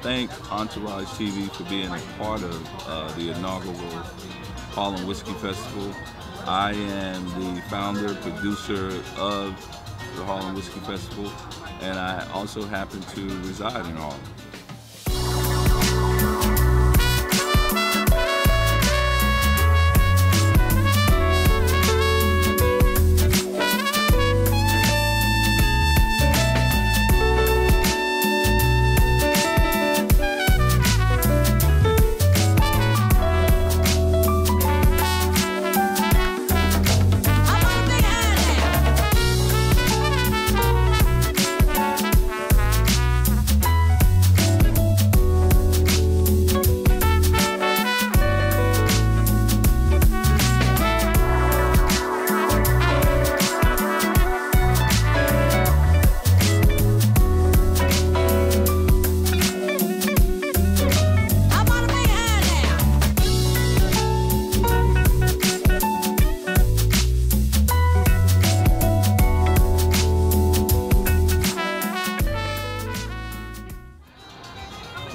Thank Entourage TV for being a part of the inaugural Harlem Whiskey Festival. I am the founder, producer of the Harlem Whiskey Festival, and I also happen to reside in Harlem.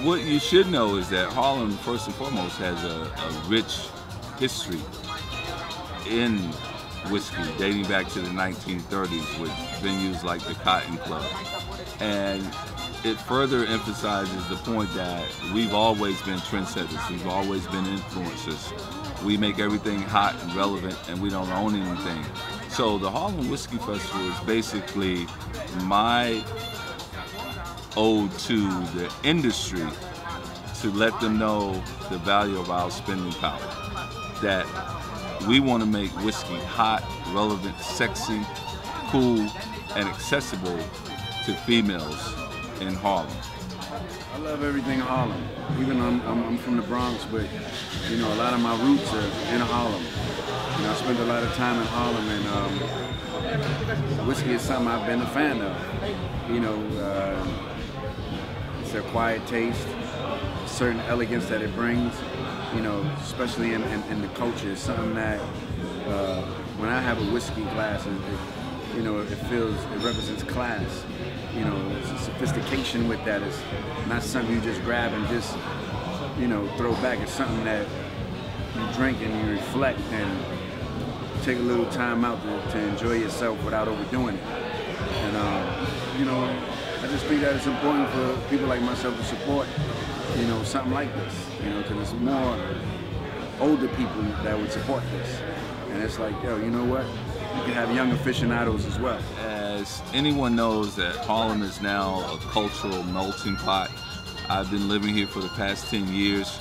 What you should know is that Harlem, first and foremost, has a rich history in whiskey, dating back to the 1930s with venues like the Cotton Club. And it further emphasizes the point that we've always been trendsetters, we've always been influencers. We make everything hot and relevant, and we don't own anything. So the Harlem Whiskey Festival is basically my ode to the industry to let them know the value of our spending power. That we want to make whiskey hot, relevant, sexy, cool, and accessible to females in Harlem. I love everything Harlem. Even I'm from the Bronx, but you know, a lot of my roots are in Harlem. You know, I spent a lot of time in Harlem, and whiskey is something I've been a fan of. You know, it's a quiet taste, a certain elegance that it brings, you know, especially in the culture. It's something that when I have a whiskey glass, you know, it represents class. You know, it's a sophistication with that. It's not something you just grab and just, you know, throw back. It's something that you drink and you reflect and take a little time out to enjoy yourself without overdoing it. And, you know, I just think that it's important for people like myself to support, you know, something like this, you know, because it's more older people that would support this. And it's like, yo, you know what? You can have young aficionados as well. As anyone knows that Harlem is now a cultural melting pot. I've been living here for the past 10 years,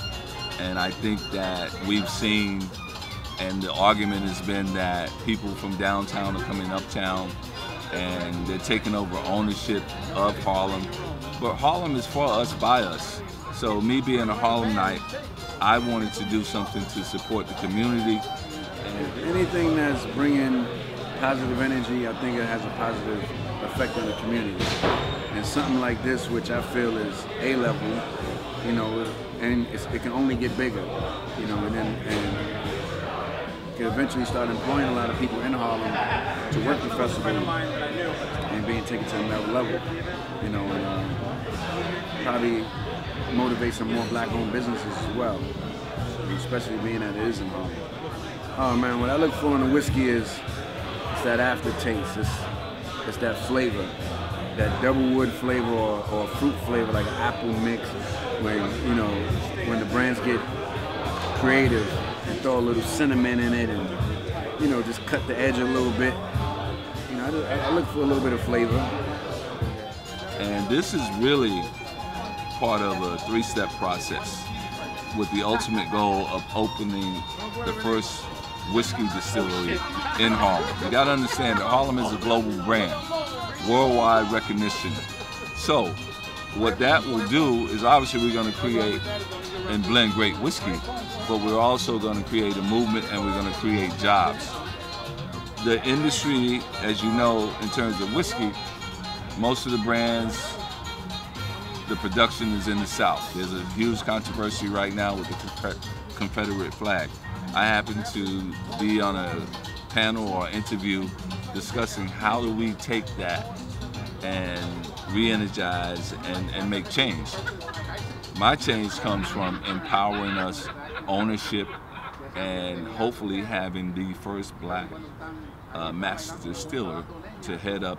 and I think that we've seen, and the argument has been that people from downtown are coming uptown, and they're taking over ownership of Harlem. But Harlem is for us, by us. So me being a Harlemite, I wanted to do something to support the community. And anything that's bringing positive energy, I think it has a positive effect on the community. And something like this, which I feel is A-level, you know, and it can only get bigger, you know, and can eventually start employing a lot of people in Harlem to work the festival and being taken to another level, you know, and probably motivate some more black-owned businesses as well, especially being that it is in Harlem. Oh man, what I look for in a whiskey is it's that aftertaste, it's that flavor, that double wood flavor or fruit flavor, like an apple mix, where, you know, when the brands get creative, and throw a little cinnamon in it, and, you know, just cut the edge a little bit. You know, I look for a little bit of flavor. And this is really part of a three-step process with the ultimate goal of opening the first whiskey distillery in Harlem. You gotta understand that Harlem is a global brand, worldwide recognition. So what that will do is, obviously we're gonna create and blend great whiskey, but we're also going to create a movement, and we're going to create jobs. The industry, as you know, in terms of whiskey, most of the brands, the production is in the South. There's a huge controversy right now with the Confederate flag. I happen to be on a panel or interview discussing how do we take that and re-energize and make change. My change comes from empowering us, ownership, and hopefully having the first black master distiller to head up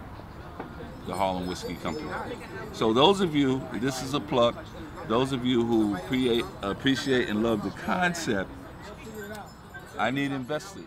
the Harlem Whiskey Company. So those of you, this is a plug, those of you who appreciate and love the concept, I need investors.